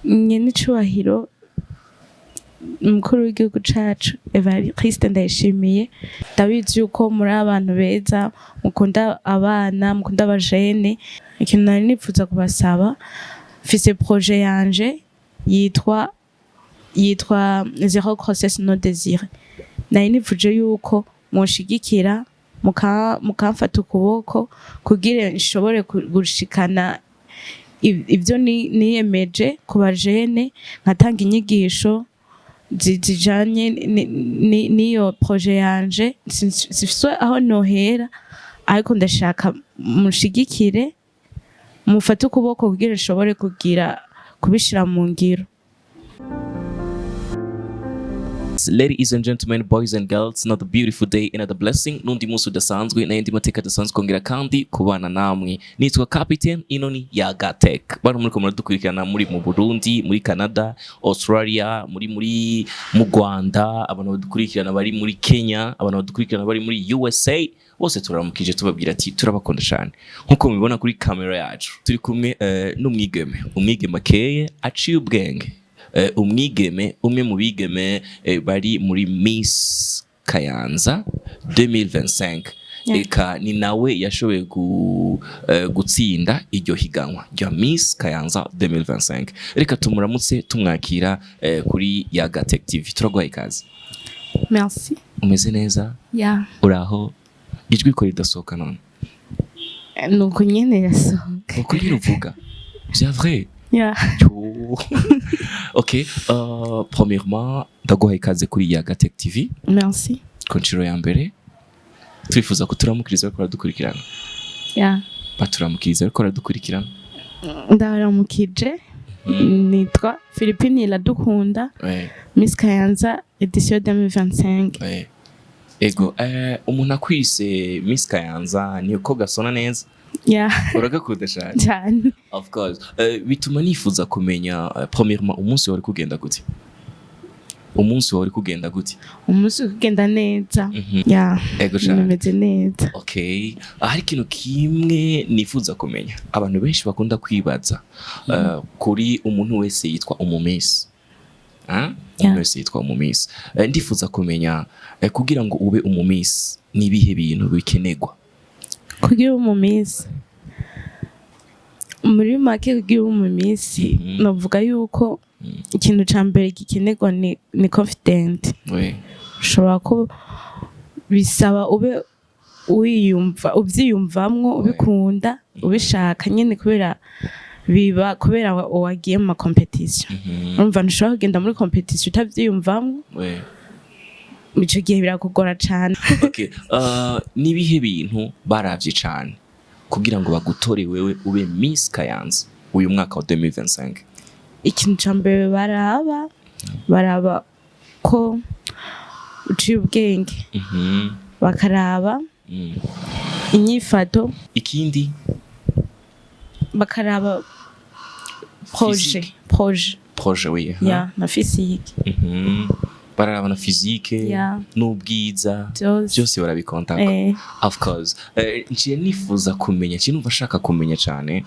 nyene icubahiro umukuru w'igihugu cacu Evariste ndayishimiye ndabizi yuko muri abantu beza mukunda abana mukunda abajene ikintu nari nipfuza kubasaba mfise projet yanje yitwa zero grossesse non désirée nari nipfuje yuko mushigikira mukamfata ukuboko kugira nshobore gushikana ivyo niyemeje ku bajene nkatanga inyigisho zijanye niyo projet yanje sifise aho nohera ariko ndashaka mushigikire mufate ukuboko kugira nshobore kubishira mu ngiro. Ladies and gentlemen, boys and girls, another beautiful day, another blessing. Nundi musi udasanzwe na yindi mateka dasanzwe kongera kandi kubana namwe. Nitwa Captain Inoni ya Gatek. Bano muriko muradukurikirana muri mu Burundi, muri Canada, Australia, muri mu Rwanda, abantu badukurikirana bari muri Kenya, abantu badukurikirana bari muri USA. Bose turaramukije tubabwira ati turabakunda cyane. Nkuko mubibona kuri kamera yacu. Turi kumwe umwigeme akeye aciye ubwenge. Umwigeme umwe mu bigeme bari muri Miss Kayanza 2025 eka ni nawe yashoboye gutsinda iryo higanwa rya Miss Kayanza 2025. Reka tumuramutse tumwakira kuri ya Gatek TV. Turaguhaye ikaze. Merci. Umeze neza? Yeah. Uraho? Ijwi ko ridasohoka none. Nuko nyene yasohoka. Uko uvuga? C'est vrai? Yeah. Ok, premièrement, ndaguhaye ikaze kuri ya Gatek TV. Merci. Ku nshuro ya mbere twifuza ko turamukiriza ko radukurikirana. Yeah. Baturamukiriza ko radukurikirana. Ndaramukije. Nitwa Philippine Iradukunda. Miss Kayanza edition 2025. Ego, umuntu akwise Miss Kayanza ni uko gasona neza. Yeah. Uragakunda cyane. Of course. Bituma nifuza kumenya premièrement umunsi wari kugenda gute? Umunsi wari kugenda gute? Umunsi kugenda neza. Yeah. Ego cyane. Nimeze neza. Okay. Hari ikintu kimwe nifuza kumenya. Abantu benshi bakunda kwibaza kuri umuntu wese yitwa umumisi. Umuntu wese yitwa umumisi. Ndifuza kumenya kugira ngo ube umumisi nibihe bintu bikenegwa. Kugira umumisi muri make kugira umumisi navuga yuko ikintu ca mbere gikenerwa ni confident. Ushobora ko bisaba ube uvyiyumvamwo ubikunda ubishaka nyene kubera wagiye mu competition. Urumva ntushobora kugenda muri competition utavyiyumvamwo. Ico gihe birakugora cyane. Okay, nibihe bintu baravye cyane kugira ngo bagutore wewe ube Miss Kayanza uyu mwaka wa 2025? Ikintu cyambere baraba ko uciye ubwenge. Bakaraba inyifato. Ikindi bakaraba projet oui. Yeah, na physique. Bararaba na physique n'ubwiza byose barabikonta. Of course. Ngiye nifuza kumenya kintu bashaka kumenya cyane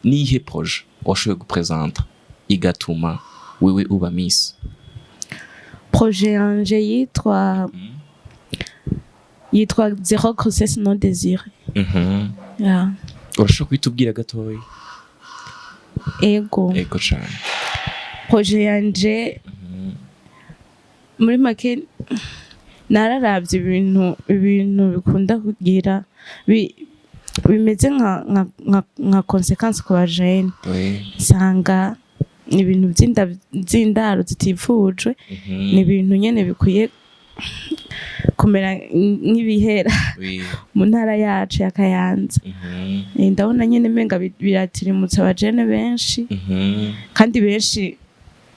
nihe projet washoboye gupresenter igatuma wewe uba Miss. Projet yanje yitwa zero grossesse non désirée. Yeah. Urashobora kwitubwira gatoya? Ego cyane. Projet yanje muri make nararavye ibintu bikunda kugira bimeze nka consequence ku bajene. Sanga ibintu by'indaro zitifujwe ni ibintu nyene bikwiye kumera nk'ibihera mu ntara yacu ya Kayanza. Ndabona nyene menga biratirimutse abajene benshi kandi benshi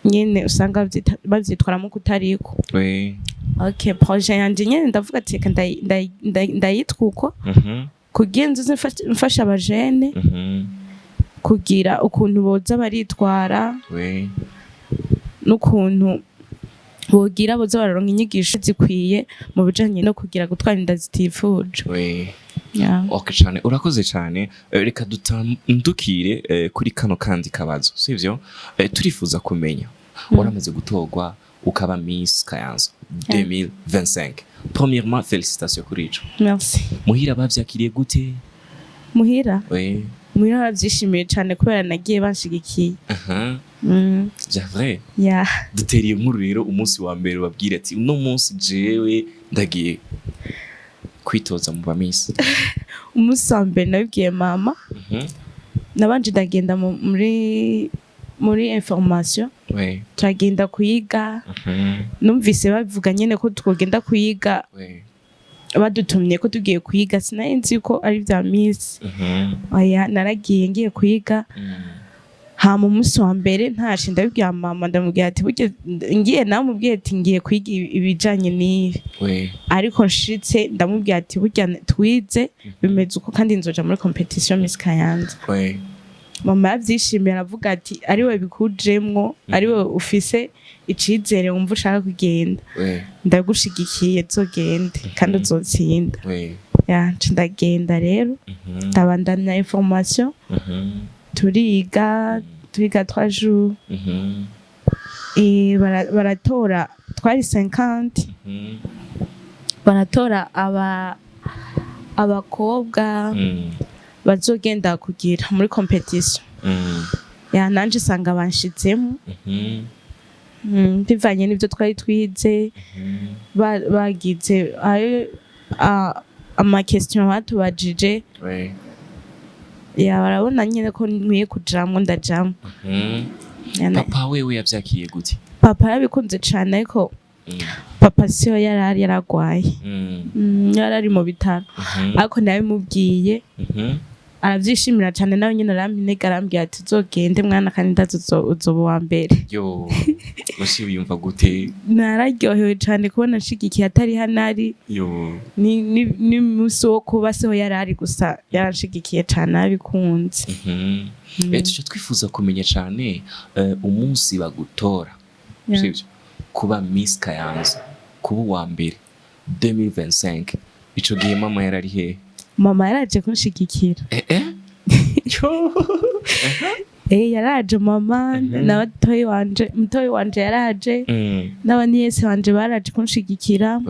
nyene usanga bavyitwaramo kutariko. Okay, projet yanje nyene ndavuga ati ndayitwa uko kugira nzize mfasha abajene kugira ukuntu boza baritwara n'ukuntu boza bararonka inyigisho zikwiye mu bijanye no kugira gutwara inda zitifuje. Okay cyane urakoze cyane reka dutandukire kuri kano kandi kabazo sivyo turifuza kumenya waramaze gutogwa ukaba Miss Kayanza 2025 premièrement félicitations kuri ico merci muhira bavyakiriye gute muhira oui muhira bavyishimiye cyane kubera nagiye banshigikiye c'est vrai yeah duteriye nkuru rero umunsi wa mbere babwira ati uno munsi jewe ndagiye kwitoza mu bamisi umunsi wa mbere nabibwiye mama nabanje ndagenda muri information turagenda kuyiga numvise bavuga nyene ko twogenda kuyiga badutumye ko tugiye kuyiga sinari ko ari vya Miss oya naragiye ngiye kuyiga hama umunsi wa mbere ntashe ndabibwira mama ndamubwira ati burya ngiye namubwiye ati ngiye kwiga ibijanye n'ibi ariko nshitse ndamubwira ati burya twize bimeze uko kandi nzoja muri competition Miss Kayanza mama yavyishimiye aravuga ati ariwe bikujemwo ariwe ufise icizere wumva ushaka kugenda ndagushigikiye zogende kandi uzotsinda ndagenda rero ndabandanya information turiga 3 jours baratora twari 50 baratora abakobwa bazogenda kugira muri competition nanje sanga banshitsemo bivanye n'ivyo twari twize bagize ama question batubajije barabona nyine ko nkwiye kujamwo ndajamwo papa wewe yavyakiriye gute papa yabikunze cyane ariko papa siyo yaragwaye yarari mu bitaro ariko nabimubwiye aravyishimira cyane nawe nyine arampinega arambwira ati uzogende mwana kandi uzoba wa mbere yo mushi wiyumva gute nararyohewe cyane kubona nshigikiye atari hanari yo ni musi wo kuba siho yarari gusa yaranshigikiye cyane abikunze tuco twifuza kumenya cyane umunsi bagutora sivyo kuba Miss Kayanza kuba wa mbere 2025 ico gihe mama yarari he mama yaraje kunshigikira yaraje mama na mutoyi wanje yaraje n'abandi yese wanje baraje kunshigikira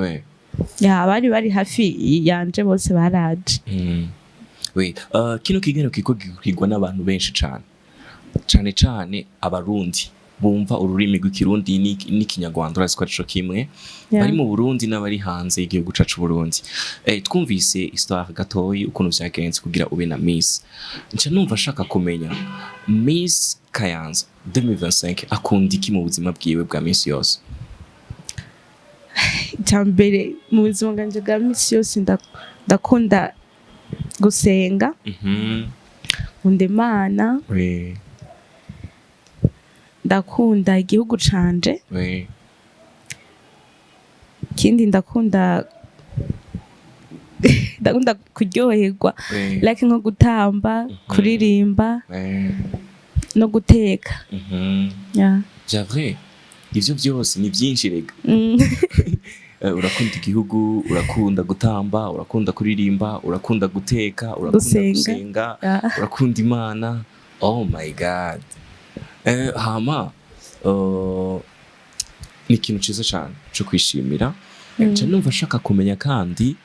bari hafi yanje bose baraje kino kiganiro kiko gikigwa n'abantu benshi cyane abarundi bumva ururimi rw'ikirundi n'ikinyarwanda urazi ko arico kimwe bari mu Burundi n'abari hanze igihugu cacu Burundi twumvise histoire gatoyi ukuntu vyagenze kugira ube na Miss nca numva shaka kumenya Miss Kayanza 2025 akunda iki mu buzima bwiwe bwa Miss yose cyambere mu buzima bwanje bwa Miss yose ndakunda gusenga nkunda Imana ndakunda igihugu canje kindi ndakunda kuryoherwa like nko gutamba kuririmba no guteka vrai ivyo byose ni byinshi rega urakunda igihugu urakunda gutamba urakunda kuririmba urakunda guteka urakunda gusenga urakunda Imana oh my god hama ni ikintu ciza cyane cyo kwishimira cyane numva shaka kumenya kandi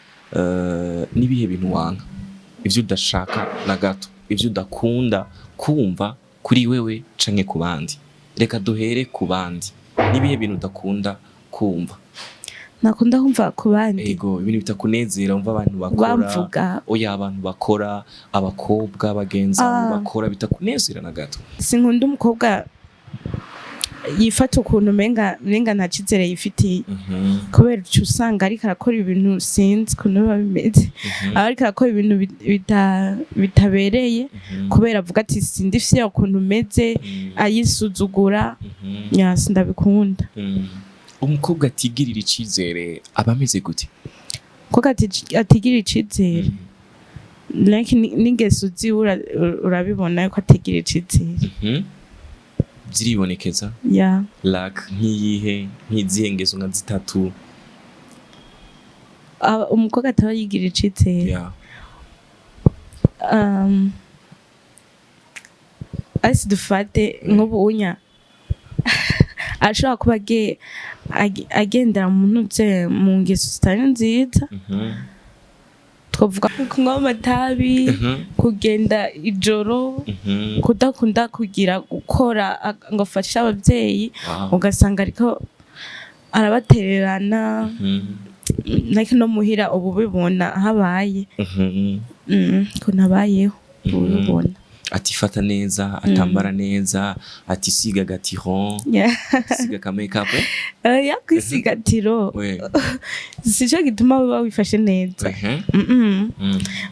nibihe bintu wanka ivyo udashaka na gato ivyo udakunda kumva kuri wewe canke ku bandi reka duhere ku bandi nibihe bintu udakunda kumva nakunda kumva ku bandi ego ibintu bitakunezera umva abantu bakora bamvuga oya abantu bakora abakobwa bagenza bakora bitakunezera na gato sinkunda umukobwa yifata ukuntu menga nta cyizere yifitiye kubera cyo usanga ariko arakora ibintu sinzi kuntu bimeze ariko arakora ibintu bitabereye kubera avuga ati sindifye ukuntu meze ayisuzugura ndabikunda umukobwa atigirira icizere aba ameze gute kuko atigirira icizere like n'ingeso ziwe urabibona ko atigirira icizere ziribonekeza like nk'izihe ngeso nka zitatu umukobwa ataba yigirira icizere asi dufate nk'ubunya ashobora kuba agendera mu ntuze mu ngeso zitari nziza, twavuga kunywa amatabi, kugenda ijoro, kudakunda kugira gukora ngo afashe ababyeyi, ugasanga ariko arabatererana, nako no muhira ubu bibona habaye ko nabayeho ubibona. Atifata neza, atambara neza, atisiga gatiron, siga ka make up. Yakwisiga tiro sico gituma wiba wifashe neza.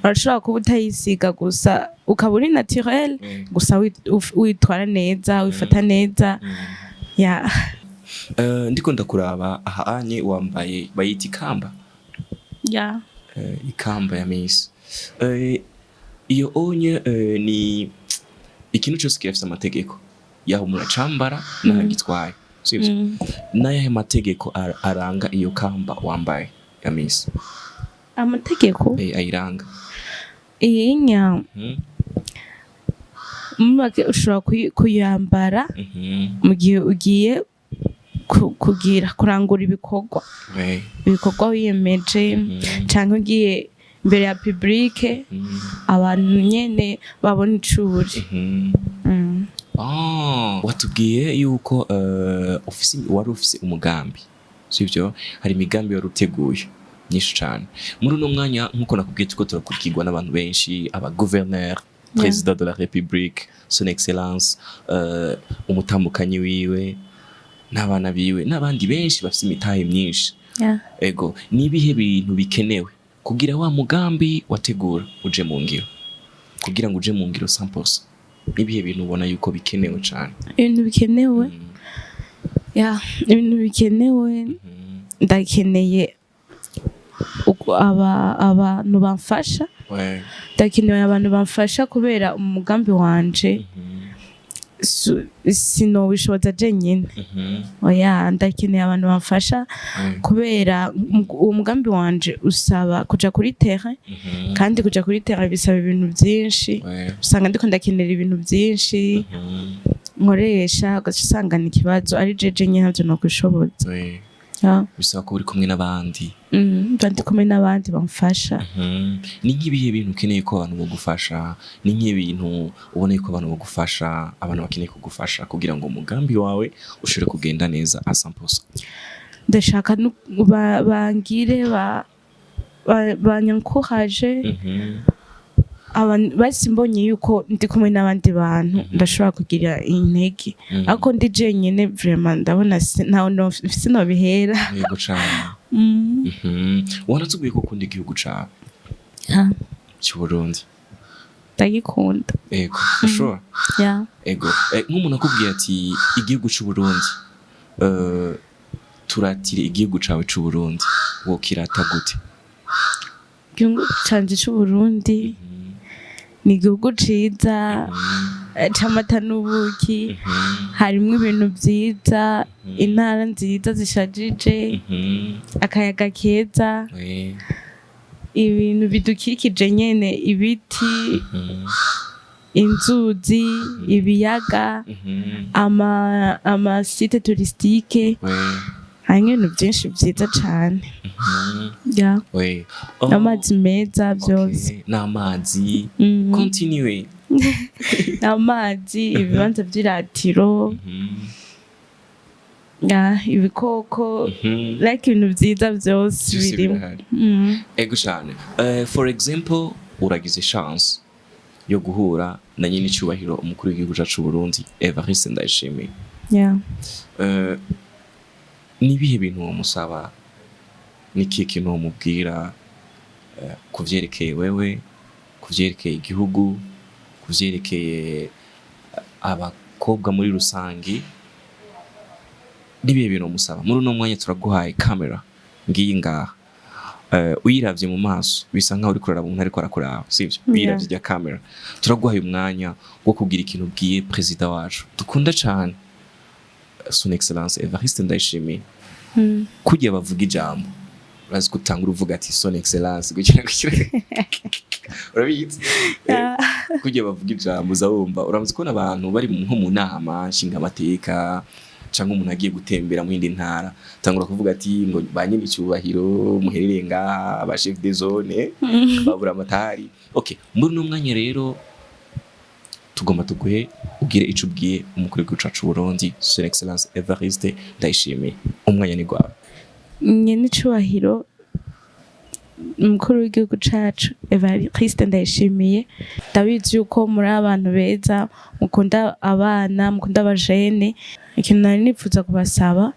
Urashobora kuba utayisiga gusa ukaba uri naturel, gusa witwara neza, wifata neza. Ndiko ndakuraba ahanye wambaye bayita ikamba. Ikamba ya Miss. Iyo onye ni ikintu cyose kirafite amategeko yaho muracambara n'agitwaye, sivyo? Nayahe mategeko aranga iyo kamba wambaye ya Miss? Amategeko ayiranga iyinya mumake ushobora kuyambara mu gihe ugiye kugira kurangura ibikorwa wiyemeje, canke ugiye mbere ya publique abantu nyene babona icuri. Watubwiye yuko wari ufise umugambi, sivyo? Hari imigambi wari uteguye nyinshi cyane. Muri uno mwanya nkuko nakubwiye tuko turakurikirwa n'abantu benshi, aba gouverneur, président de la république, son excellence, umutambukanyi wiwe n'abana biwe n'abandi benshi bafise imitahe myinshi. Ego nibihe bintu bikenewe kugira wa mugambi wategura uje mu ngiro, kugira ngo uje mu ngiro 100%? Nibihe bintu ubona yuko bikenewe cyane? Ibintu bikenewe ibintu bikenewe ndakeneye abantu bamfasha, ndakeneye abantu bamfasha kubera umugambi wanje sinobishoboza jenyine. Ndakeneye abantu bamfasha kubera uwo mugambi wanje usaba kuja kuri terrain, kandi kuja kuri terrain bisaba ibintu byinshi, usanga ndiko ndakenera ibintu byinshi nkoresha, ugasanga ni ikibazo ari jeje nyine ntabyo nokwishoboza. Bisaba ko uri kumwe n'abandi, ndi kumwe n'abandi bamfasha. Ni nk'ibihe bintu ukeneye ko abantu bagufasha? Ni nk'ibintu ubona yuko abantu bagufasha, abantu bakeneye kugufasha kugira ngo umugambi wawe ushobore kugenda neza 100%? Ndashaka bangire banyankoraje, basi mbonye yuko ndi kumwe n'abandi bantu ndashobora kugira intege, ariko ndi jenyine vraiment ndabona sinobihera. Yego cyane. Wanatubwiye ko ukunda igihugu cawe cy'Uburundi? Ndagikunda. Ego sure. Ego nk'umuntu akubwiye ati igihugu c'Uburundi, turatire igihugu cawe c'Uburundi, wokirata gute? Igihugu canje c'Uburundi ni igihugu ciza c'amata n'ubuki, harimwo ibintu vyiza, intara nziza zishajije, akayaga keza, ibintu bidukikije nyene, ibiti, inzuzi, ibiyaga, ama site touristique, harimo ibintu byinshi vyiza cane. Amazi meza byose. N'amazi continue. Amazi, ibibanza vy'iratiro, ibikoko, like ibintu vyiza byose birimo. Ego cyane. For example, uragize chance yo guhura na nyine cyubahiro umukuru w'igihugu cyacu Burundi, Evariste Ndayishimiye. Nibihe bintu umusaba, niki kintu umubwira kuvyerekeye wewe, kuvyerekeye igihugu, kuvyerekeye abakobwa muri rusangi? Nibihe bintu umusaba? Muri uno mwanya turaguhaye kamera ngiyi ngaha, uyiravye mu maso bisa nkaho uri kurara umuntu ariko arakuraba, sivyo? Uyiravye rya kamera, turaguhaye umwanya wo kugira ikintu ubwiye president wacu dukunda cyane, son excellence Evariste Ndayishimiye. Kujya bavuga ijambo urazi gutanga uruvuga ati son excellence kugira urabizi kujya bavuga ijambo uzawumva uramutse kubona abantu bari nko mu nama nshinga amateka cyangwa umuntu agiye gutembera mu yindi ntara tangura kuvuga ati ngo banyine icyubahiro muherereye ngaha aba chef de zone babura amatari okay muri no mwanya rero tugomba tuguhe ugire ico ubwiye umukuru w'igihugu Burundi Son Excellence Evariste Ndayishimiye umwanya ni gwawe nyene icubahiro umukuru w'igihugu cacu Evariste Ndayishimiye ndabizi yuko muri abantu beza mukunda abana mukunda abajene ikintu nari nipfuza kubasaba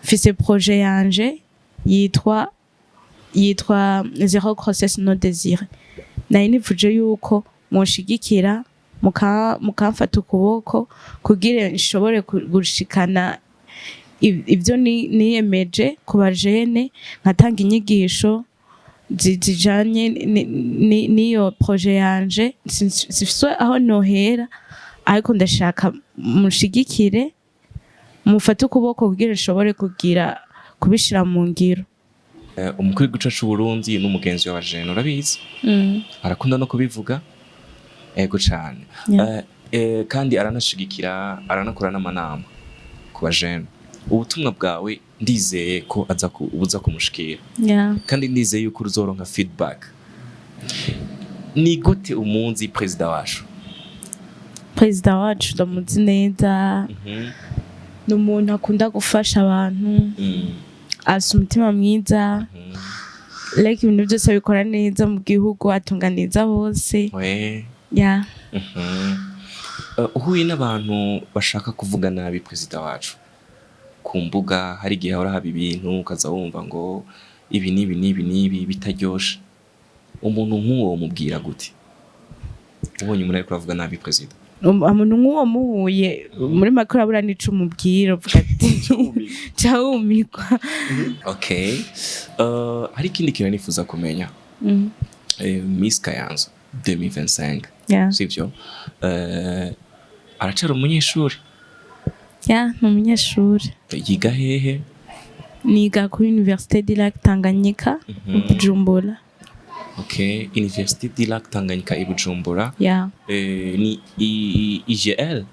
mfise projet yanje yitwa zero grossesse non désirée nari nipfuje yuko munshigikira mukamfata ukuboko kugira nshobore gushikana ibyo niyemeje ku bajene nkatanga inyigisho zijanye niyo projet yanje sifiswe aho nohera ariko ndashaka mushigikire mufate ukuboko kugira nshobore kubishira mu ngiro. Umukuru w'igihugu Burundi n'umugenzi w'abajene urabizi arakunda no kubivuga ego cyane kandi aranashigikira aranakora n'amanama ku bajene ubutumwa bwawe ndizeye ko ubuza kumushikira kandi ndizeye yuko uzoronka feedback ni gute umunzi president wacu ndamuzi neza n'umuntu akunda gufasha abantu asa umutima mwiza like ibintu byose bikora neza mu gihugu atunganiza bose uhuye n'abantu bashaka kuvuga nabi president wacu ku mbuga hari igihe ahora haba ibintu ukaza wumva ngo ibi nibi bitaryoshe umuntu nk'uwo mubwira gute ubonye umuntu ariko avuga nabi president umuntu nk'uwo muhuye muri makuru abura nico mubwira uvuga ati cyawumikwa okay hari ikindi kintu nifuza kumenya Miss Kayanza 2025 sivyo aracara umunyeshuri n'umunyeshuri yiga hehe niga kuri Université du Lac Tanganyika Bujumbura. Okay, Université du Lac Tanganyika i Bujumbura. Ni IGL?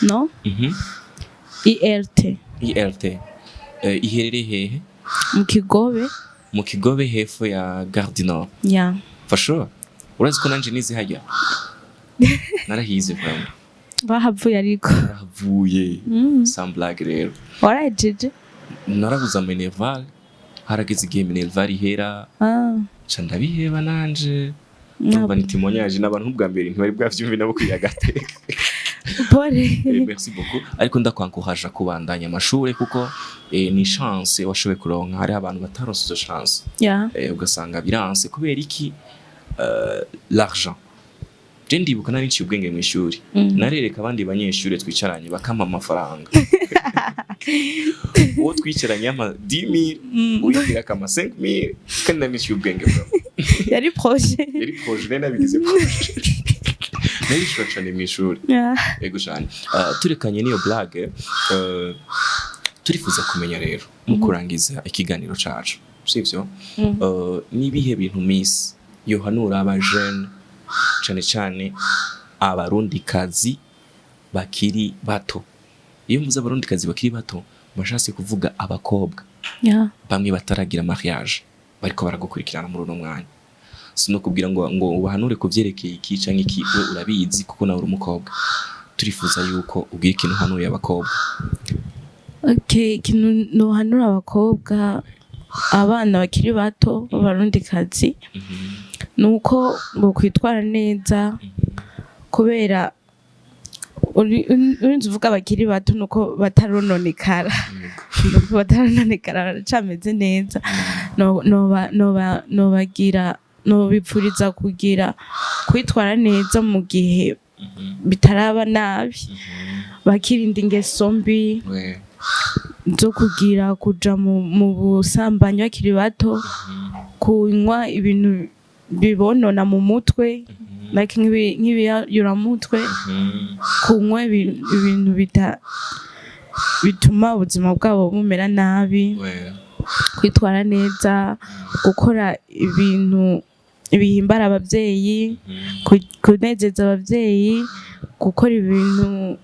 No. IRT. Iherereye hehe? Mu Kigobe hepfo ya Gare du Nord. For sure. Urazi ko nanje nizi hajya. Narahize vraiment. Bahavuye ariko. Bahavuye. Some black rero. Warajeje? Narabuza Minerval. Harageze igihe Minerval ihera. Ndabiheba nanje. Numva nitimonyaje n'abantu bwa mbere ntibari bwavyumve nabo kwiyagateka. Merci beaucoup. Ariko ndakwankuhaje kubandanya amashure kuko ni chance washobe kuronka hari abantu bataronse izo chance. Ugasanga biranse kubera iki l'argent. Je ndibuka nari nci ubwenge mu ishuri. Narereka abandi banyeshure twicaranye bakampa amafaranga. Uwo twicaranye ama 10000 uyikira kama 5000 kandi nari nci ubwenge bro. Yari projet nabigize projet. Nari shwacane mu ishuri. Ego cyane. Turekanye niyo blague turifuza kumenya rero mu kurangiza ikiganiro cacu. Sivyo? Nibihe bintu Miss yohanura abajene cyane abarundi kazi bakiri bato. Iyo mvuze abarundi kazi bakiri bato mbashatse kuvuga abakobwa bamwe bataragira mariage bariko baragukurikirana muri uno mwanya. Sino kubwira ngo ubahanure kuvyerekeye iki canke iki we urabizi kuko nawe uri umukobwa. Turifuza yuko ubwira ikintu hanuye abakobwa. Okay, ikintu no hanura abakobwa abana bakiri bato b'abarundi kazi nuko bokwitwara neza kubera urinzi uvuga bakiri bato nuko batarononekara baracameze neza nobipfuriza kugira kwitwara neza mu gihe bitaraba nabi bakirinda ingeso mbi zo kugira kuja mu busambanyi bakiri bato kunywa ibintu bibonona mu mutwe like nk'ibiyayuramutwe kunywa ibintu bituma ubuzima bwabo bumera nabi kwitwara neza gukora ibintu bihimbara abavyeyi, kunezeza abavyeyi, gukora ibintu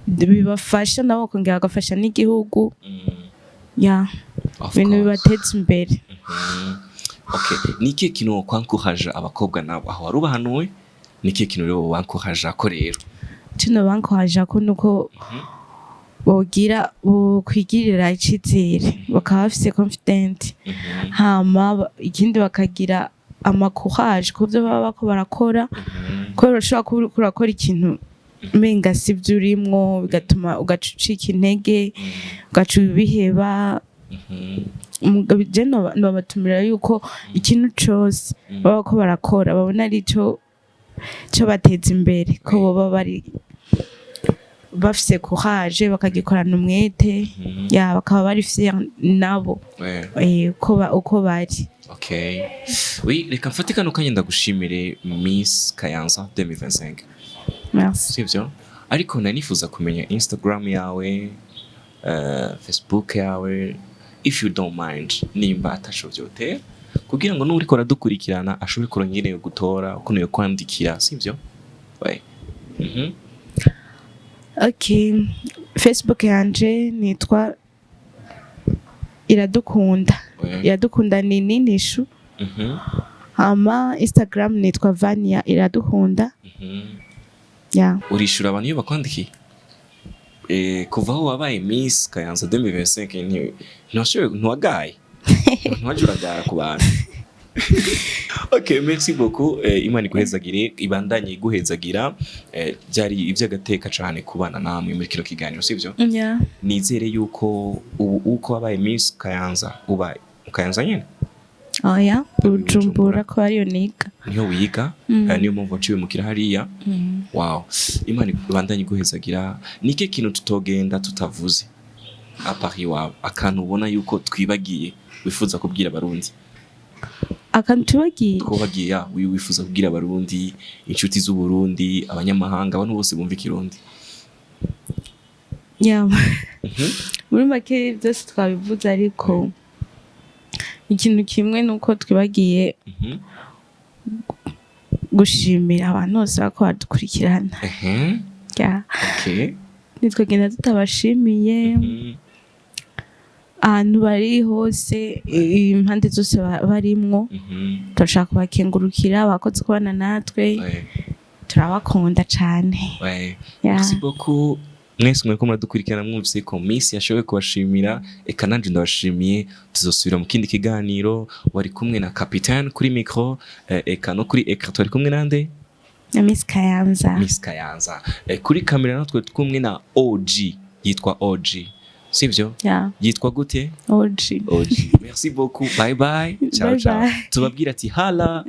bibafasha nabo kongera bagafasha n'igihugu. Ibintu bibateza imbere. Okay, niki kintu wakwankuhaje abakobwa nabo aho warubahanuwe? Niki kintu rero wankuhaje ko rero? Kino bankuhaje ko nuko bogira kwigirira icizere, bakaba bafise confident. Hama ikindi bakagira amakuhaje ku byo baba bako barakora, ko urashobora kurakora ikintu menga sivyo urimwo bigatuma ugacucika intege, ugacubiheba. Je nobatumira yuko ikintu cyose baba ko barakora babona ari cyo bateza imbere, ko boba bari bafise courage bakagikorana umwete, bakaba bari fier nabo uko bari. Okay. Oui, reka mfate kano kanya ndagushimire Miss Kayanza 2025. Merci. Sivyo? Ariko nanifuza kumenya Instagram yawe, Facebook yawe, if you don't mind, nimba atashovyote kugira ngo n'uri kora dukurikirana ashobore kurongera gutora ukuntu yo kwandikira, sivyo? Okay, Facebook yanje nitwa Iradukunda. Iradukunda ni ninishu. Hama Instagram nitwa Vania Iradukunda. Urishura abantu iyo bakwandikiye? Kuva aho wabaye Miss Kayanza 2025 ntiwagaye? Ntiwajuragara ku bantu? Okay, merci beaucoup. Imana iguhezagire, ibandanye iguhezagira. Byari iby'agateka cyane kubana namwe muri kino kiganiro, sivyo? Nizere yuko uko wabaye Miss Kayanza ubaye Kayanza nyene? Bujumbura ko ariyo niga. Niyo wiga, niyo mpamvu waciwe mukira hariya. Wow, Imana ibandanye iguhezagira. Nike kintu tutogenda tutavuze apari wawe, akantu ubona yuko twibagiye wifuza kubwira abarundi? Akantu tubagiye ko bagiye wifuza kubwira abarundi, inshuti z'u Burundi, abanyamahanga, abantu bose bumva ikirundi? Muri make byose twabivuze, ariko ikintu kimwe nuko twibagiye gushimira abantu bose bako badukurikirana. Nitwagenda tutabashimiye ahantu bari hose, impande zose barimwo. Turashaka kubakengurukira abakoze kubana natwe, turabakunda cyane. Merci beaucoup. Mwese mwe ko muradukurikirana mwumvise ko Miss yashoboye kubashimira, eka nanje ndabashimiye. Tuzosubira mu kindi kiganiro. Wari kumwe na Capitaine kuri micro, eka no kuri écran twari kumwe nande na Miss Kayanza. Miss Kayanza kuri kamera natwe kumwe na OG, yitwa OG, sivyo? Yitwa gute? OG. Merci beaucoup. Bye bye. Ciao ciao. Tubabwira ati hala.